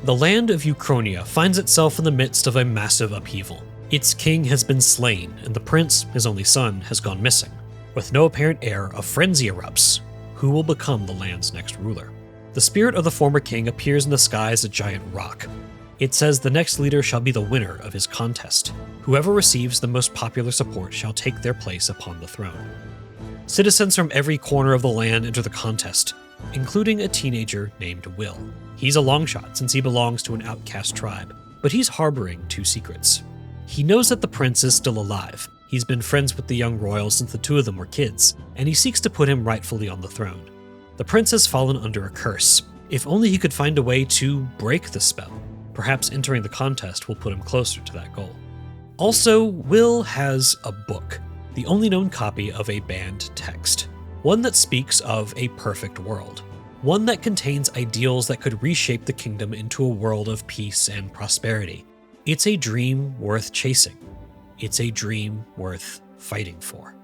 The land of Uchronia finds itself in the midst of a massive upheaval. Its king has been slain, and the prince, his only son, has gone missing. With no apparent heir, a frenzy erupts. Who will become the land's next ruler? The spirit of the former king appears in the sky as a giant rock. It says the next leader shall be the winner of his contest. Whoever receives the most popular support shall take their place upon the throne. Citizens from every corner of the land enter the contest, including a teenager named Will. He's a longshot since he belongs to an outcast tribe, but he's harboring two secrets. He knows that the prince is still alive. He's been friends with the young royal since the two of them were kids, and he seeks to put him rightfully on the throne. The prince has fallen under a curse. If only he could find a way to break the spell. Perhaps entering the contest will put him closer to that goal. Also, Will has a book, the only known copy of a banned text. One that speaks of a perfect world. One that contains ideals that could reshape the kingdom into a world of peace and prosperity. It's a dream worth chasing. It's a dream worth fighting for.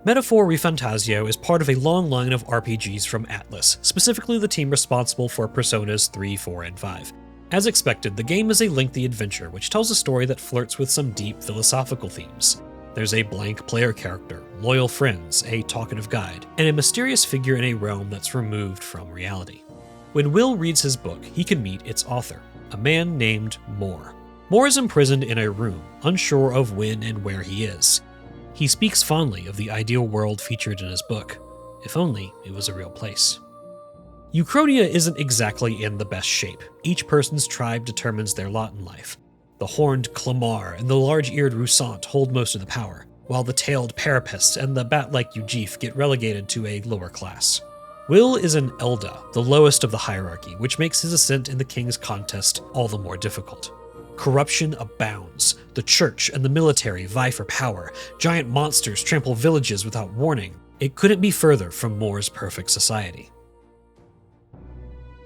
Metaphor ReFantazio is part of a long line of RPGs from Atlus, specifically the team responsible for Personas 3, 4, and 5. As expected, the game is a lengthy adventure which tells a story that flirts with some deep philosophical themes. There's a blank player character, loyal friends, a talkative guide, and a mysterious figure in a realm that's removed from reality. When Will reads his book, he can meet its author, a man named Moore. Moore is imprisoned in a room, unsure of when and where he is. He speaks fondly of the ideal world featured in his book. If only it was a real place. Uchronia isn't exactly in the best shape. Each person's tribe determines their lot in life. The horned Clamar and the large-eared Roussant hold most of the power, while the tailed Parapests and the bat-like Ujif get relegated to a lower class. Will is an Elda, the lowest of the hierarchy, which makes his ascent in the king's contest all the more difficult. Corruption abounds. The church and the military vie for power. Giant monsters trample villages without warning. It couldn't be further from Moore's perfect society.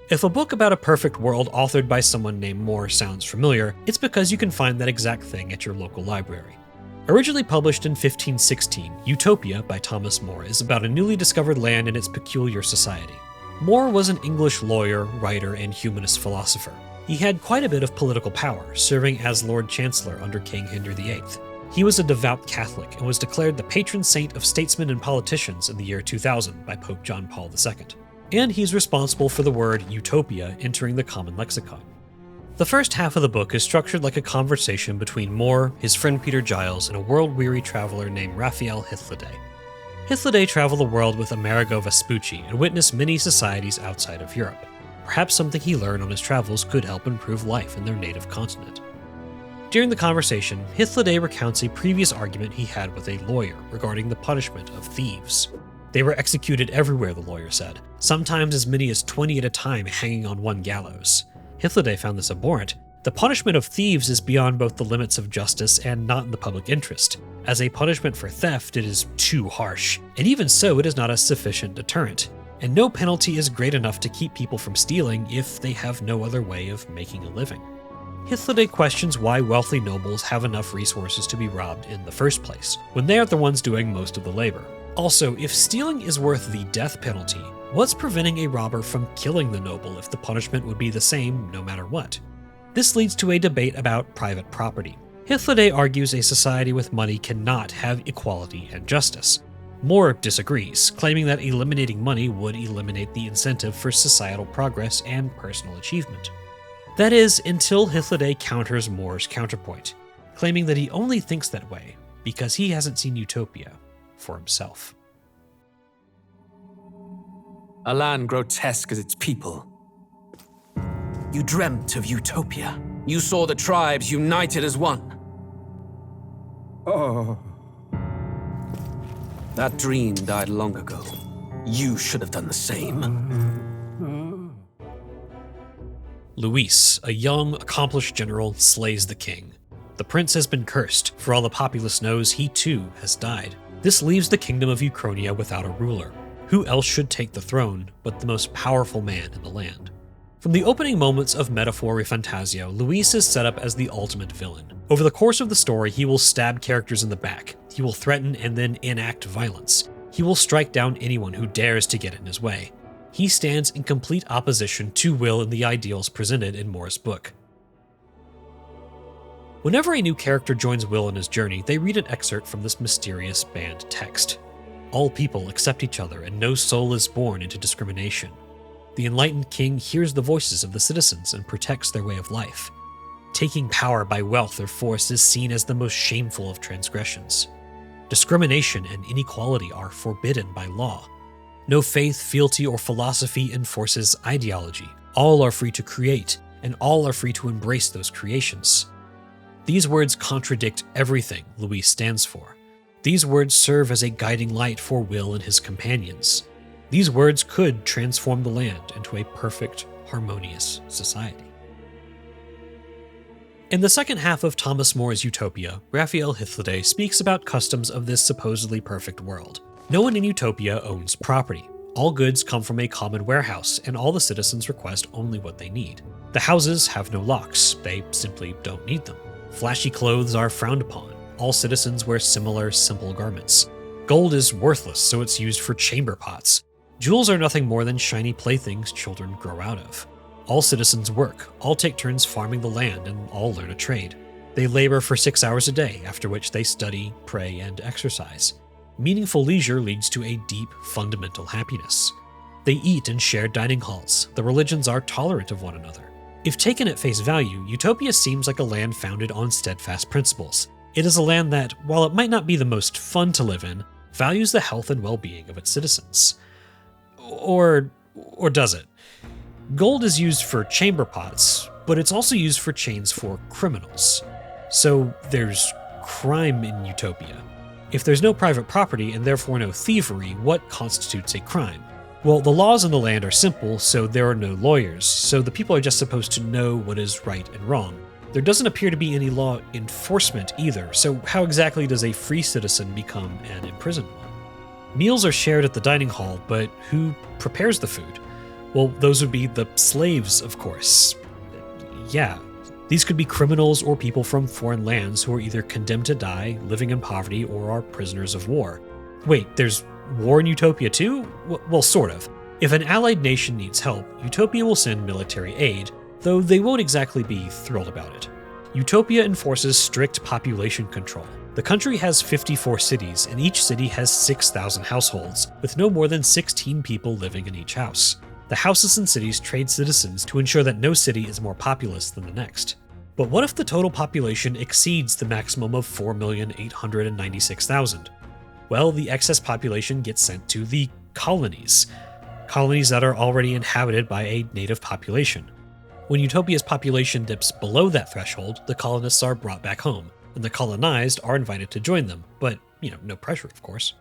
If a book about a perfect world authored by someone named Moore sounds familiar, it's because you can find that exact thing at your local library. Originally published in 1516, Utopia by Thomas More is about a newly discovered land and its peculiar society. More was an English lawyer, writer, and humanist philosopher. He had quite a bit of political power, serving as Lord Chancellor under King Henry VIII. He was a devout Catholic and was declared the patron saint of statesmen and politicians in the year 2000 by Pope John Paul II. And he's responsible for the word utopia entering the common lexicon. The first half of the book is structured like a conversation between Moore, his friend Peter Giles, and a world-weary traveler named Raphael Hythloday. Hythloday traveled the world with Amerigo Vespucci and witnessed many societies outside of Europe. Perhaps something he learned on his travels could help improve life in their native continent. During the conversation, Hythloday recounts a previous argument he had with a lawyer regarding the punishment of thieves. They were executed everywhere, the lawyer said, sometimes as many as 20 at a time hanging on one gallows. Hythloday found this abhorrent. The punishment of thieves is beyond both the limits of justice and not in the public interest. As a punishment for theft, it is too harsh, and even so, it is not a sufficient deterrent. And no penalty is great enough to keep people from stealing if they have no other way of making a living. Hythloday questions why wealthy nobles have enough resources to be robbed in the first place, when they are the ones doing most of the labor. Also, if stealing is worth the death penalty, what's preventing a robber from killing the noble if the punishment would be the same no matter what? This leads to a debate about private property. Hythloday argues a society with money cannot have equality and justice. Moore disagrees, claiming that eliminating money would eliminate the incentive for societal progress and personal achievement. That is, until Hythloday counters Moore's counterpoint, claiming that he only thinks that way because he hasn't seen Utopia for himself. A land grotesque as its people. You dreamt of Utopia. You saw the tribes united as one. Oh. That dream died long ago. You should have done the same. Luis, a young, accomplished general, slays the king. The prince has been cursed. For all the populace knows, he too has died. This leaves the kingdom of Uchronia without a ruler. Who else should take the throne but the most powerful man in the land? From the opening moments of Metaphor ReFantazio, Luis is set up as the ultimate villain. Over the course of the story, he will stab characters in the back, he will threaten and then enact violence, he will strike down anyone who dares to get in his way. He stands in complete opposition to Will and the ideals presented in Moore's book. Whenever a new character joins Will on his journey, they read an excerpt from this mysterious banned text. All people accept each other, and no soul is born into discrimination. The enlightened king hears the voices of the citizens and protects their way of life. Taking power by wealth or force is seen as the most shameful of transgressions. Discrimination and inequality are forbidden by law. No faith, fealty, or philosophy enforces ideology. All are free to create, and all are free to embrace those creations. These words contradict everything Luis stands for. These words serve as a guiding light for Will and his companions. These words could transform the land into a perfect, harmonious society. In the second half of Thomas More's Utopia, Raphael Hythloday speaks about customs of this supposedly perfect world. No one in Utopia owns property. All goods come from a common warehouse, and all the citizens request only what they need. The houses have no locks. They simply don't need them. Flashy clothes are frowned upon. All citizens wear similar, simple garments. Gold is worthless, so it's used for chamber pots. Jewels are nothing more than shiny playthings children grow out of. All citizens work, all take turns farming the land, and all learn a trade. They labor for 6 hours a day, after which they study, pray, and exercise. Meaningful leisure leads to a deep, fundamental happiness. They eat in shared dining halls. The religions are tolerant of one another. If taken at face value, Utopia seems like a land founded on steadfast principles. It is a land that, while it might not be the most fun to live in, values the health and well-being of its citizens. Or does it? Gold is used for chamber pots, but it's also used for chains for criminals. So there's crime in Utopia. If there's no private property and therefore no thievery, what constitutes a crime? Well, the laws in the land are simple, so there are no lawyers, so the people are just supposed to know what is right and wrong. There doesn't appear to be any law enforcement either, so how exactly does a free citizen become an imprisoned one? Meals are shared at the dining hall, but who prepares the food? Well, those would be the slaves, of course. Yeah, these could be criminals or people from foreign lands who are either condemned to die, living in poverty, or are prisoners of war. Wait, there's war in Utopia too? Well, sort of. If an allied nation needs help, Utopia will send military aid, though they won't exactly be thrilled about it. Utopia enforces strict population control. The country has 54 cities, and each city has 6,000 households, with no more than 16 people living in each house. The houses and cities trade citizens to ensure that no city is more populous than the next. But what if the total population exceeds the maximum of 4,896,000? Well, the excess population gets sent to the colonies. Colonies that are already inhabited by a native population. When Utopia's population dips below that threshold, the colonists are brought back home, and the colonized are invited to join them, but, no pressure, of course.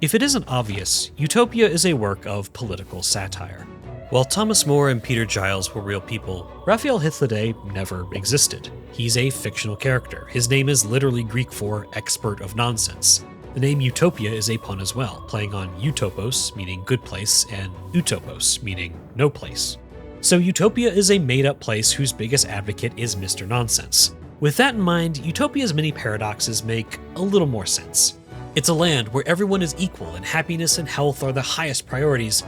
If it isn't obvious, Utopia is a work of political satire. While Thomas More and Peter Giles were real people, Raphael Hythloday never existed. He's a fictional character. His name is literally Greek for expert of nonsense. The name Utopia is a pun as well, playing on utopos, meaning good place, and utopos, meaning no place. So Utopia is a made-up place whose biggest advocate is Mr. Nonsense. With that in mind, Utopia's many paradoxes make a little more sense. It's a land where everyone is equal and happiness and health are the highest priorities,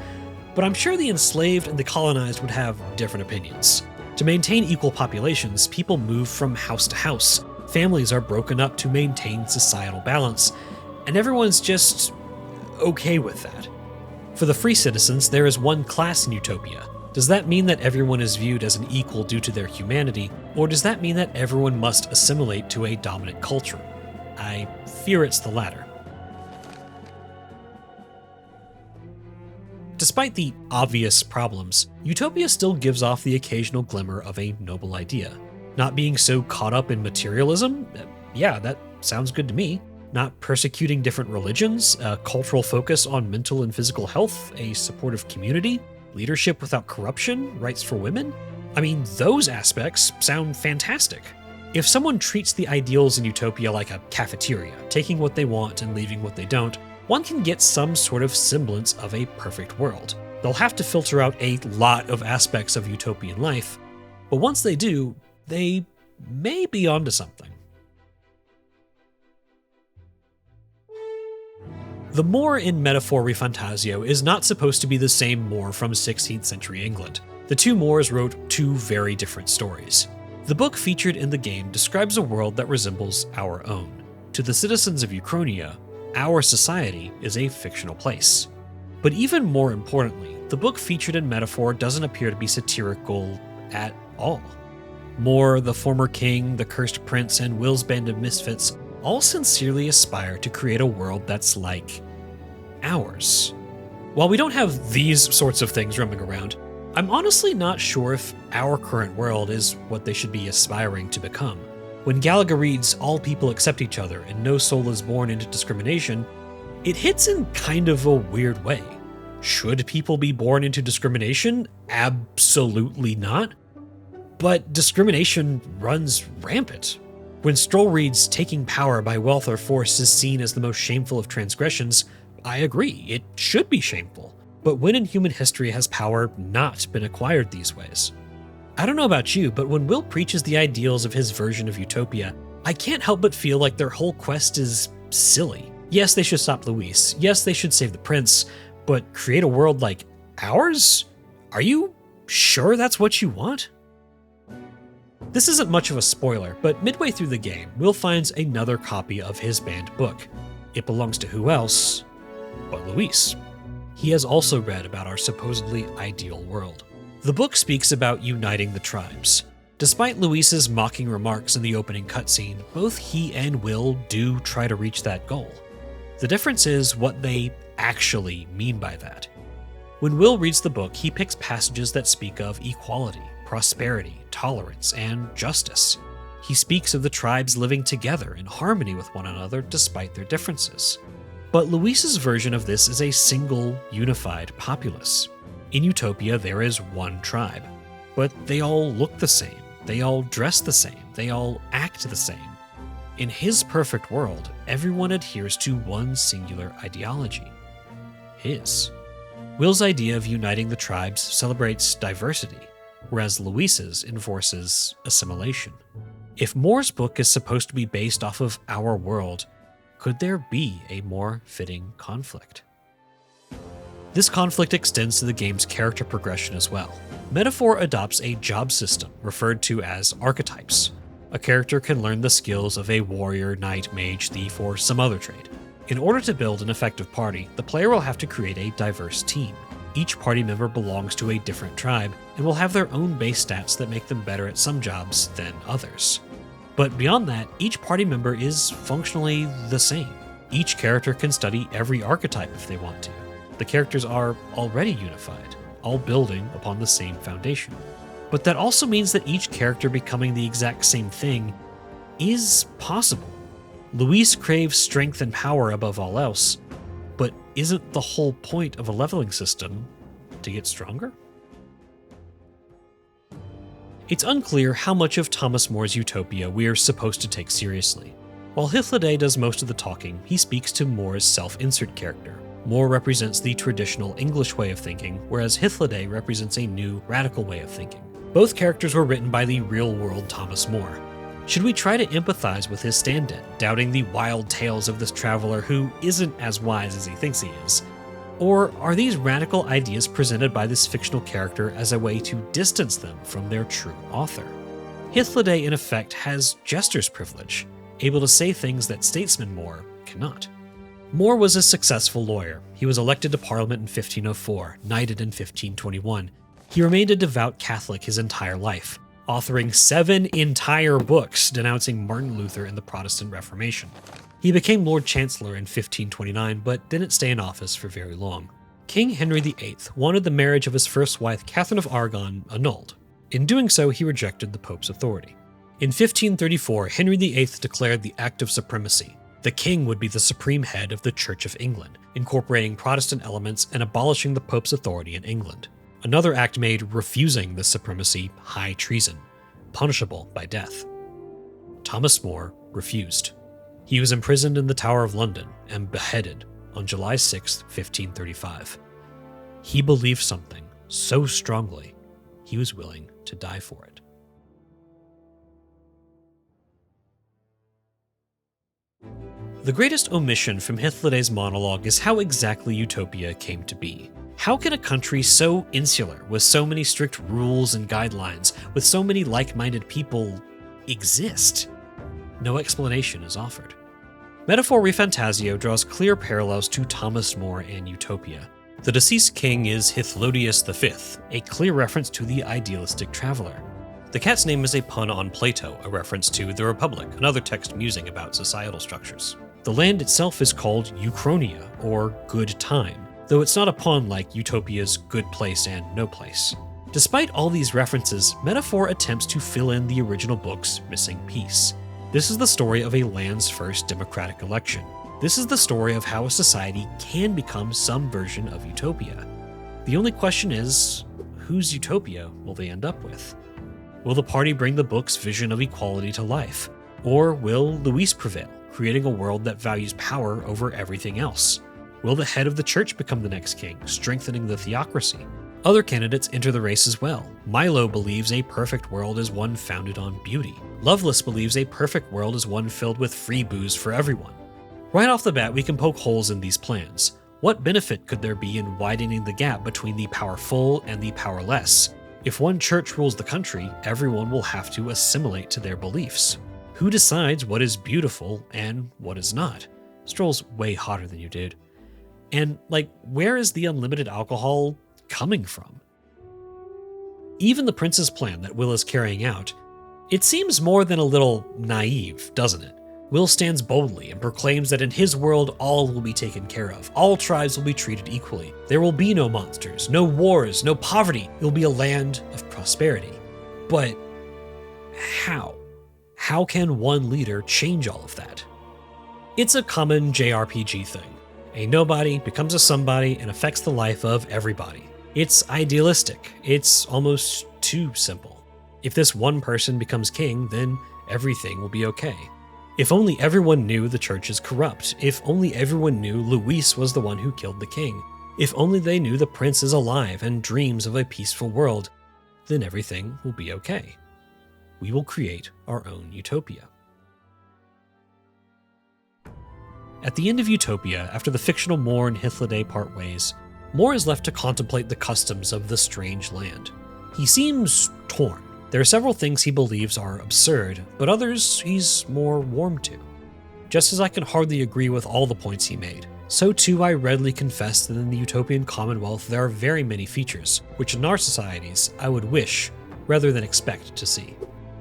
but I'm sure the enslaved and the colonized would have different opinions. To maintain equal populations, people move from house to house, families are broken up to maintain societal balance, and everyone's just okay with that. For the free citizens, there is one class in Utopia. Does that mean that everyone is viewed as an equal due to their humanity, or does that mean that everyone must assimilate to a dominant culture? I fear it's the latter. Despite the obvious problems, Utopia still gives off the occasional glimmer of a noble idea. Not being so caught up in materialism? Yeah, that sounds good to me. Not persecuting different religions, a cultural focus on mental and physical health, a supportive community, leadership without corruption, rights for women? I mean, those aspects sound fantastic. If someone treats the ideals in Utopia like a cafeteria, taking what they want and leaving what they don't, one can get some sort of semblance of a perfect world. They'll have to filter out a lot of aspects of utopian life, but once they do, they may be onto something. The Moor in Metaphor ReFantazio is not supposed to be the same Moor from 16th century England. The two Moors wrote two very different stories. The book featured in the game describes a world that resembles our own. To the citizens of Uchronia, our society is a fictional place. But even more importantly, the book featured in Metaphor doesn't appear to be satirical at all. Moore, the former king, the cursed prince, and Will's band of misfits all sincerely aspire to create a world that's like ours. While we don't have these sorts of things roaming around, I'm honestly not sure if our current world is what they should be aspiring to become. When Gallagher reads, "All people accept each other and no soul is born into discrimination," it hits in kind of a weird way. Should people be born into discrimination? Absolutely not. But discrimination runs rampant. When Stroll reads, "Taking power by wealth or force is seen as the most shameful of transgressions," I agree, it should be shameful. But when in human history has power not been acquired these ways? I don't know about you, but when Will preaches the ideals of his version of Utopia, I can't help but feel like their whole quest is silly. Yes, they should stop Luis. Yes, they should save the prince. But create a world like ours? Are you sure that's what you want? This isn't much of a spoiler, but midway through the game, Will finds another copy of his banned book. It belongs to who else but Luis. He has also read about our supposedly ideal world. The book speaks about uniting the tribes. Despite Luis's mocking remarks in the opening cutscene, both he and Will do try to reach that goal. The difference is what they actually mean by that. When Will reads the book, he picks passages that speak of equality, prosperity, tolerance, and justice. He speaks of the tribes living together in harmony with one another despite their differences. But Luis's version of this is a single, unified populace. In Utopia, there is one tribe, but they all look the same, they all dress the same, they all act the same. In his perfect world, everyone adheres to one singular ideology. His. Will's idea of uniting the tribes celebrates diversity, whereas Luis's enforces assimilation. If Moore's book is supposed to be based off of our world, could there be a more fitting conflict? This conflict extends to the game's character progression as well. Metaphor adopts a job system referred to as archetypes. A character can learn the skills of a warrior, knight, mage, thief, or some other trade. In order to build an effective party, the player will have to create a diverse team. Each party member belongs to a different tribe and will have their own base stats that make them better at some jobs than others. But beyond that, each party member is functionally the same. Each character can study every archetype if they want to. The characters are already unified, all building upon the same foundation. But that also means that each character becoming the exact same thing is possible. Luis craves strength and power above all else, but isn't the whole point of a leveling system to get stronger? It's unclear how much of Thomas More's Utopia we're supposed to take seriously. While Hythloday does most of the talking, he speaks to More's self-insert character. Moore represents the traditional English way of thinking, whereas Hythloday represents a new, radical way of thinking. Both characters were written by the real-world Thomas More. Should we try to empathize with his stand-in, doubting the wild tales of this traveler who isn't as wise as he thinks he is? Or are these radical ideas presented by this fictional character as a way to distance them from their true author? Hythloday, in effect, has jester's privilege, able to say things that statesman Moore cannot. Moore was a successful lawyer. He was elected to Parliament in 1504, knighted in 1521. He remained a devout Catholic his entire life, authoring 7 entire books denouncing Martin Luther and the Protestant Reformation. He became Lord Chancellor in 1529, but didn't stay in office for very long. King Henry VIII wanted the marriage of his first wife, Catherine of Aragon, annulled. In doing so, he rejected the Pope's authority. In 1534, Henry VIII declared the Act of Supremacy. The king would be the supreme head of the Church of England, incorporating Protestant elements and abolishing the Pope's authority in England. Another act made refusing this supremacy high treason, punishable by death. Thomas More refused. He was imprisoned in the Tower of London and beheaded on July 6, 1535. He believed something so strongly, he was willing to die for it. The greatest omission from Hythlodae's monologue is how exactly Utopia came to be. How can a country so insular, with so many strict rules and guidelines, with so many like-minded people, exist? No explanation is offered. Metaphor ReFantazio draws clear parallels to Thomas More and Utopia. The deceased king is Hythlodius V, a clear reference to the idealistic traveler. The cat's name is a pun on Plato, a reference to The Republic, another text musing about societal structures. The land itself is called Uchronia, or good time, though it's not a pun like Utopia's good place and no place. Despite all these references, Metaphor attempts to fill in the original book's missing piece. This is the story of a land's first democratic election. This is the story of how a society can become some version of Utopia. The only question is, whose Utopia will they end up with? Will the party bring the book's vision of equality to life? Or will Luis prevail, creating a world that values power over everything else? Will the head of the church become the next king, strengthening the theocracy? Other candidates enter the race as well. Milo believes a perfect world is one founded on beauty. Lovelace believes a perfect world is one filled with free booze for everyone. Right off the bat, we can poke holes in these plans. What benefit could there be in widening the gap between the powerful and the powerless? If one church rules the country, everyone will have to assimilate to their beliefs. Who decides what is beautiful and what is not? Stroll's way hotter than you did. And, where is the unlimited alcohol coming from? Even the prince's plan that Will is carrying out, it seems more than a little naive, doesn't it? Will stands boldly and proclaims that in his world all will be taken care of. All tribes will be treated equally. There will be no monsters, no wars, no poverty. It will be a land of prosperity. But how? How can one leader change all of that? It's a common JRPG thing. A nobody becomes a somebody and affects the life of everybody. It's idealistic. It's almost too simple. If this one person becomes king, then everything will be okay. If only everyone knew the church is corrupt. If only everyone knew Luis was the one who killed the king. If only they knew the prince is alive and dreams of a peaceful world, then everything will be okay. We will create our own utopia. At the end of Utopia, after the fictional More and Hythlodae part ways, More is left to contemplate the customs of the strange land. He seems torn. There are several things he believes are absurd, but others he's more warm to. Just as I can hardly agree with all the points he made, so too I readily confess that in the Utopian Commonwealth there are very many features, which in our societies I would wish, rather than expect, to see.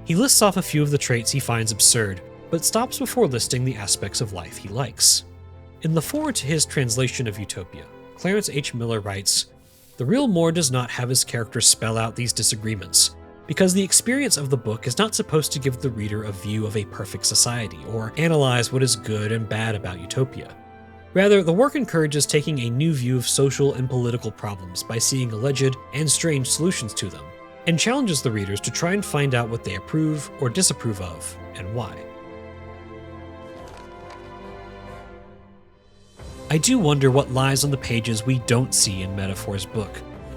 He lists off a few of the traits he finds absurd, but stops before listing the aspects of life he likes. In the foreword to his translation of Utopia, Clarence H. Miller writes, "The real More does not have his characters spell out these disagreements, because the experience of the book is not supposed to give the reader a view of a perfect society or analyze what is good and bad about Utopia. Rather, the work encourages taking a new view of social and political problems by seeing alleged and strange solutions to them, and challenges the readers to try and find out what they approve or disapprove of, and why." I do wonder what lies on the pages we don't see in Metaphor's book.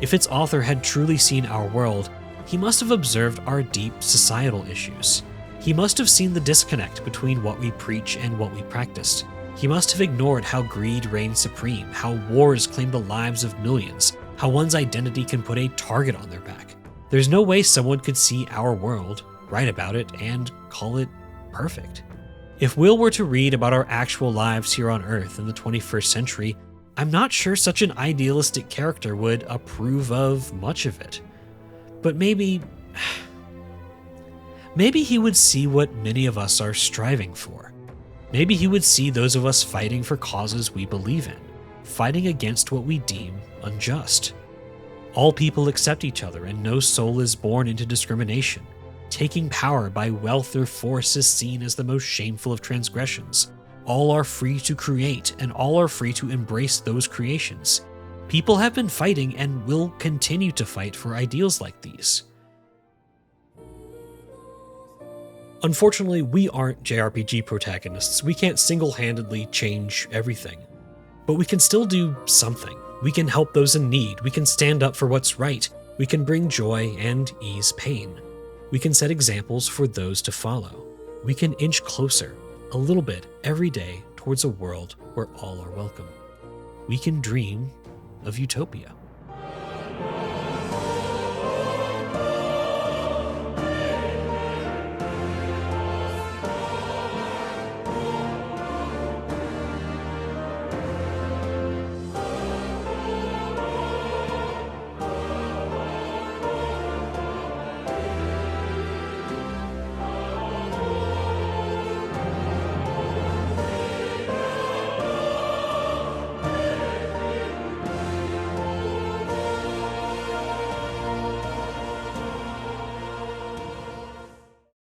If its author had truly seen our world, he must have observed our deep societal issues. He must have seen the disconnect between what we preach and what we practice. He must have ignored how greed reigns supreme, how wars claim the lives of millions, how one's identity can put a target on their back. There's no way someone could see our world, write about it, and call it perfect. If Will were to read about our actual lives here on Earth in the 21st century, I'm not sure such an idealistic character would approve of much of it. But maybe he would see what many of us are striving for. Maybe he would see those of us fighting for causes we believe in, fighting against what we deem unjust. All people accept each other and no soul is born into discrimination. Taking power by wealth or force is seen as the most shameful of transgressions. All are free to create, and all are free to embrace those creations. People have been fighting and will continue to fight for ideals like these. Unfortunately, we aren't JRPG protagonists. We can't single-handedly change everything. But we can still do something. We can help those in need. We can stand up for what's right. We can bring joy and ease pain. We can set examples for those to follow. We can inch closer, a little bit, every day towards a world where all are welcome. We can dream of utopia.